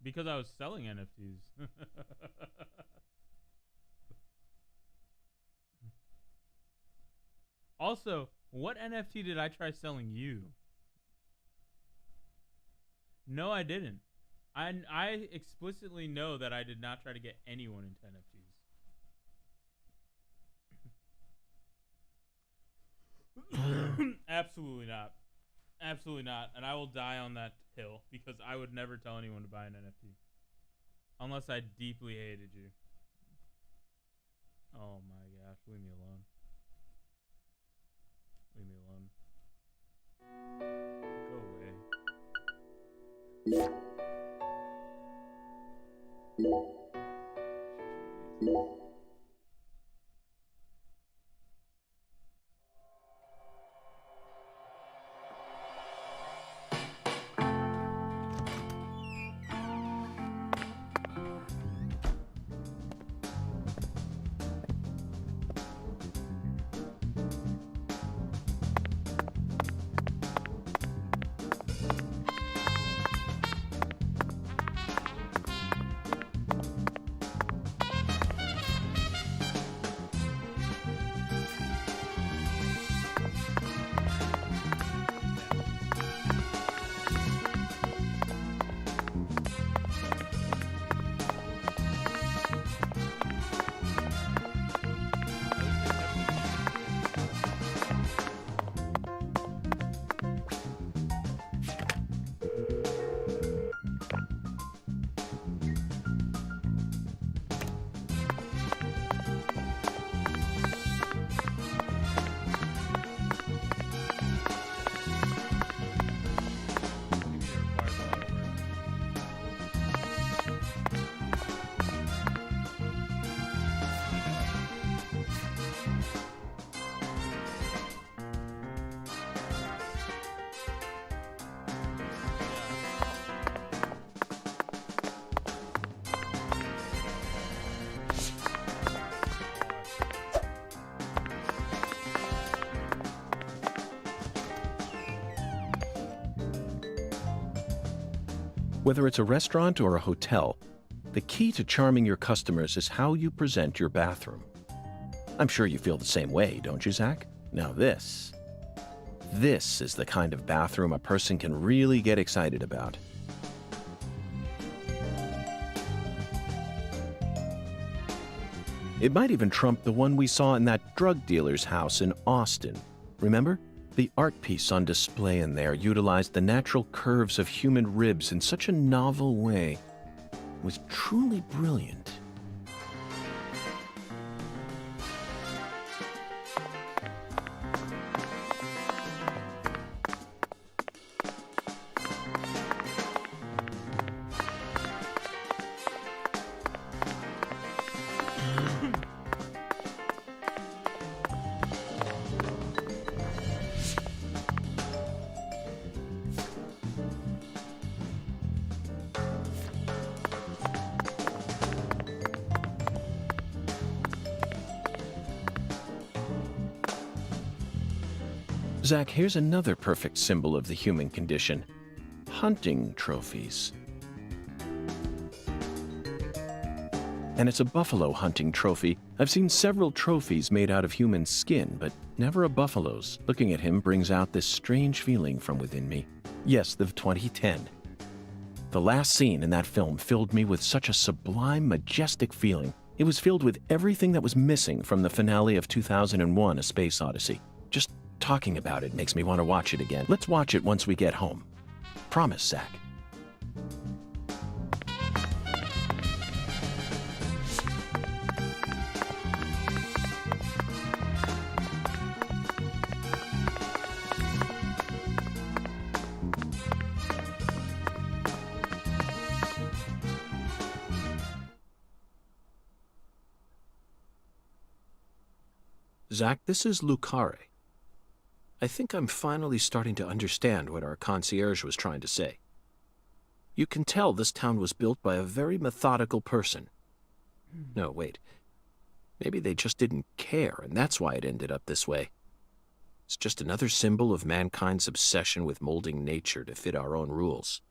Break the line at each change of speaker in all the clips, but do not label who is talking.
Because I was selling NFTs. Also, what NFT did I try selling you? No, I didn't. I explicitly know that I did not try to get anyone into NFTs. Absolutely not. Absolutely not. And I will die on that hill because I would never tell anyone to buy an NFT unless I deeply hated you. Oh my gosh, leave me alone. Leave me alone. Go away.
Whether it's a restaurant or a hotel, the key to charming your customers is how you present your bathroom. I'm sure you feel the same way, don't you, Zach? Now this is the kind of bathroom a person can really get excited about. It might even trump the one we saw in that drug dealer's house in Austin. Remember? The art piece on display in there utilized the natural curves of human ribs in such a novel way. It was truly brilliant. Zach, here's another perfect symbol of the human condition. Hunting trophies. And it's a buffalo hunting trophy. I've seen several trophies made out of human skin, but never a buffalo's. Looking at him brings out this strange feeling from within me. Yes, the 2010. The last scene in that film filled me with such a sublime, majestic feeling. It was filled with everything that was missing from the finale of 2001: A Space Odyssey. Just talking about it makes me want to watch it again. Let's watch it once we get home. Promise, Zach. Zach, this is Lucare. I think I'm finally starting to understand what our concierge was trying to say. You can tell this town was built by a very methodical person. No, wait. Maybe they just didn't care, and that's why it ended up this way. It's just another symbol of mankind's obsession with molding nature to fit our own rules.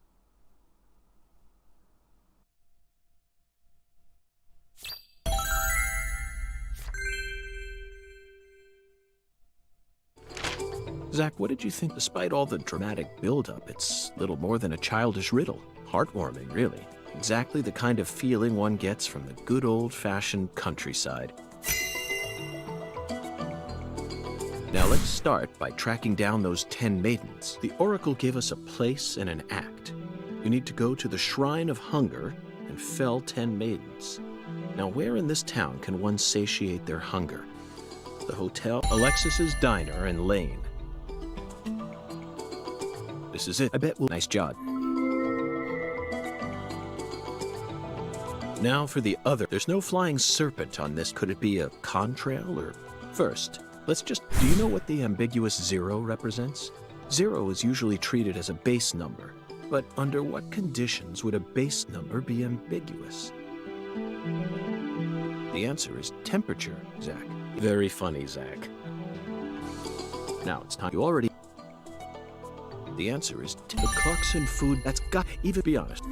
Zach, what did you think? Despite all the dramatic buildup, it's little more than a childish riddle. Heartwarming, really. Exactly the kind of feeling one gets from the good old-fashioned countryside. Now let's start by tracking down those 10 maidens. The oracle gave us a place and an act. We need to go to the Shrine of Hunger and fell 10 maidens. Now where in this town can one satiate their hunger? The hotel, Alexis's Diner, and Lane. This is it. I bet we'll... Nice job. Now for the other. There's no flying serpent on this. Could it be a contrail or... First, let's just... Do you know what the ambiguous 0 represents? 0 is usually treated as a base number. But under what conditions would a base number be ambiguous? The answer is temperature, Zach. Very funny, Zach. Now it's time. You already... The answer is the clocks and food. That's got... Even be honest.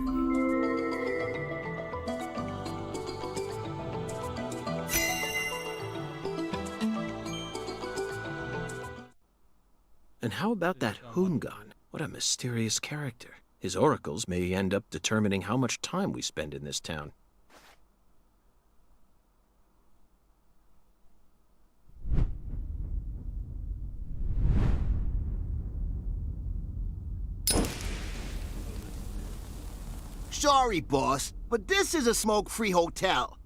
And how about that Hoongan? What a mysterious character. His oracles may end up determining how much time we spend in this town.
Sorry, boss, but this is a smoke-free hotel.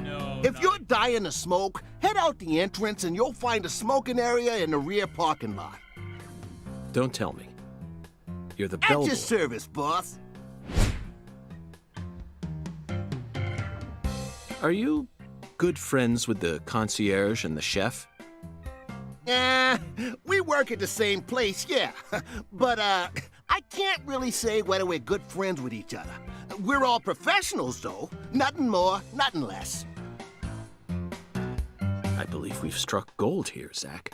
No.
If you're dying to smoke, head out the entrance and you'll find a smoking area in the rear parking lot.
Don't tell me. You're the
At
bellboy.
your service, boss.
Are you good friends with the concierge and the chef?
We work at the same place, yeah. But, I can't really say whether we're good friends with each other. We're all professionals, though. Nothing more, nothing less.
I believe we've struck gold here, Zach.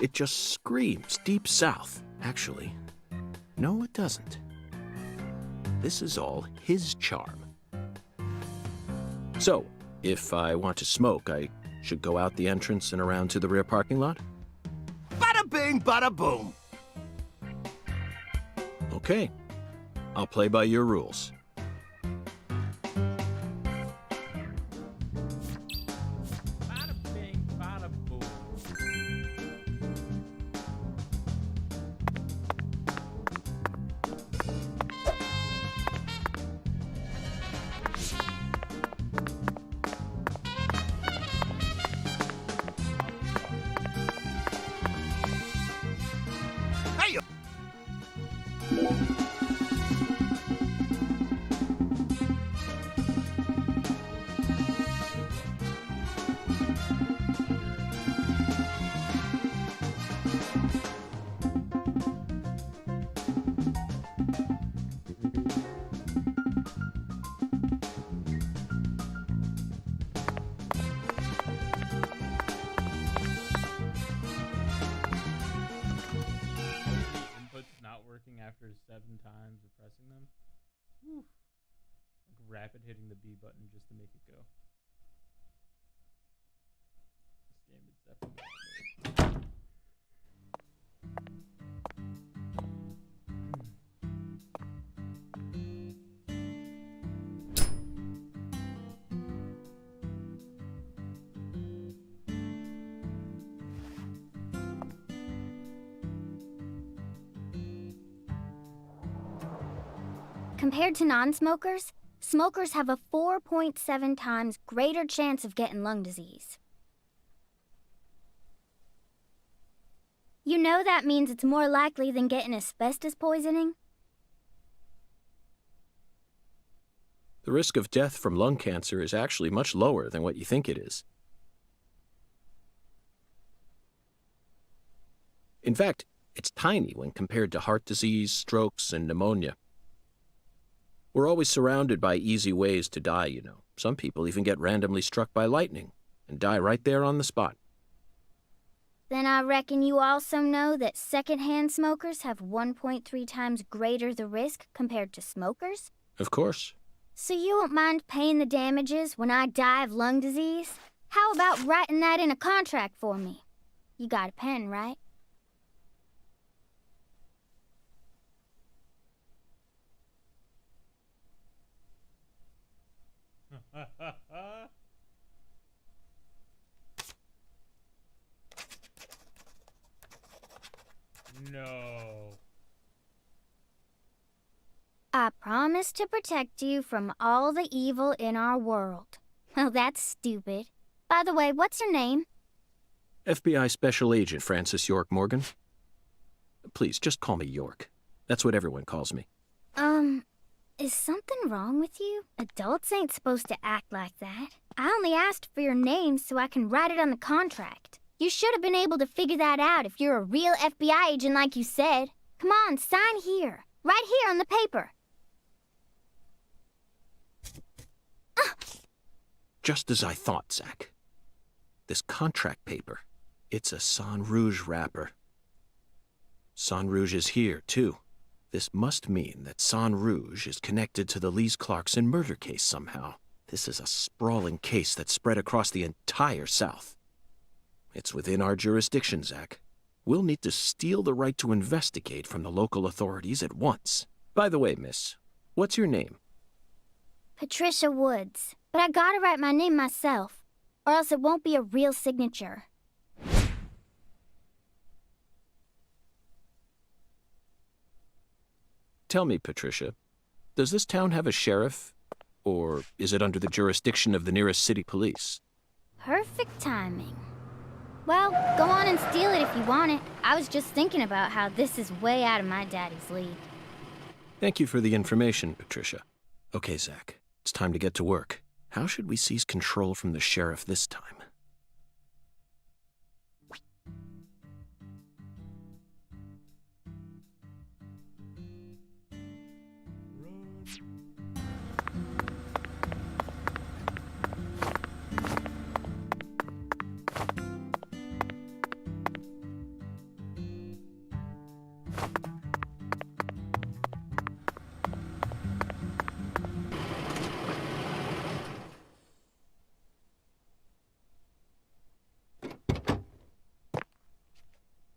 It just screams Deep South. Actually, no, it doesn't. This is all his charm. So, if I want to smoke, I should go out the entrance and around to the rear parking lot?
Bada bing, bada boom.
Okay. I'll play by your rules.
Bada bing, bada boom.
Hey,
Inputs not working after 7 times of pressing them. Whew. Like rapid hitting the B button just to make it go. This game is definitely.
Compared to non-smokers, smokers have a 4.7 times greater chance of getting lung disease. You know that means it's more likely than getting asbestos poisoning?
The risk of death from lung cancer is actually much lower than what you think it is. In fact, it's tiny when compared to heart disease, strokes, and pneumonia. We're always surrounded by easy ways to die, you know. Some people even get randomly struck by lightning and die right there on the spot.
Then I reckon you also know that secondhand smokers have 1.3 times greater the risk compared to smokers?
Of course.
So you won't mind paying the damages when I die of lung disease? How about writing that in a contract for me? You got a pen, right?
No.
I promise to protect you from all the evil in our world. Well, that's stupid. By the way, what's your name?
FBI Special Agent Francis York Morgan. Please, just call me York. That's what everyone calls me.
Is something wrong with you? Adults ain't supposed to act like that. I only asked for your name so I can write it on the contract. You should have been able to figure that out if you're a real FBI agent like you said. Come on, sign here. Right here on the paper.
Just as I thought, Zach. This contract paper, it's a Sang Rouge wrapper. Sang Rouge is here, too. This must mean that Sang Rouge is connected to the Lise Clarkson murder case somehow. This is a sprawling case that spread across the entire South. It's within our jurisdiction, Zach. We'll need to steal the right to investigate from the local authorities at once. By the way, miss, what's your name?
Patricia Woods. But I gotta write my name myself, or else it won't be a real signature.
Tell me, Patricia, does this town have a sheriff? Or is it under the jurisdiction of the nearest city police?
Perfect timing. Well, go on and steal it if you want it. I was just thinking about how this is way out of my daddy's league.
Thank you for the information, Patricia. Okay, Zach, it's time to get to work. How should we seize control from the sheriff this time?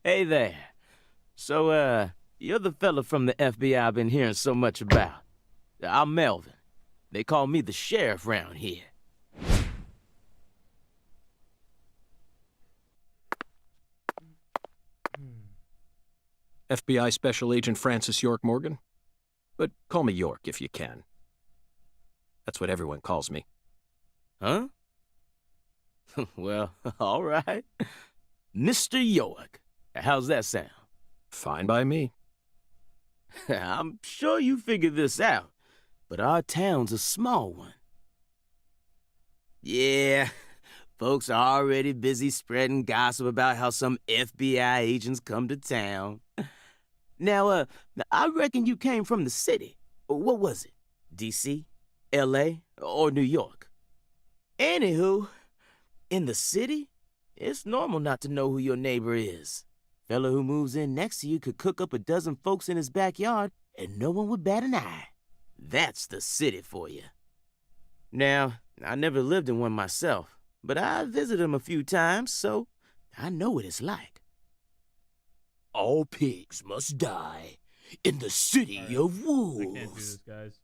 Hey there. So, you're the fella from the FBI I've been hearing so much about. I'm Melvin. They call me the sheriff round here.
FBI Special Agent Francis York Morgan? But call me York if you can. That's what everyone calls me.
Huh? Well, all right. Mr. York. How's that sound?
Fine by me.
I'm sure you figured this out, but our town's a small one. Yeah, folks are already busy spreading gossip about how some FBI agents come to town. Now, I reckon you came from the city. What was it? D.C., L.A., or New York? Anywho, in the city, it's normal not to know who your neighbor is. Fella who moves in next to you could cook up a dozen folks in his backyard and no one would bat an eye. That's the city for you. Now, I never lived in one myself, but I visited them a few times, so I know what it's like. All pigs must die in the city of wolves.
I can't do this, guys.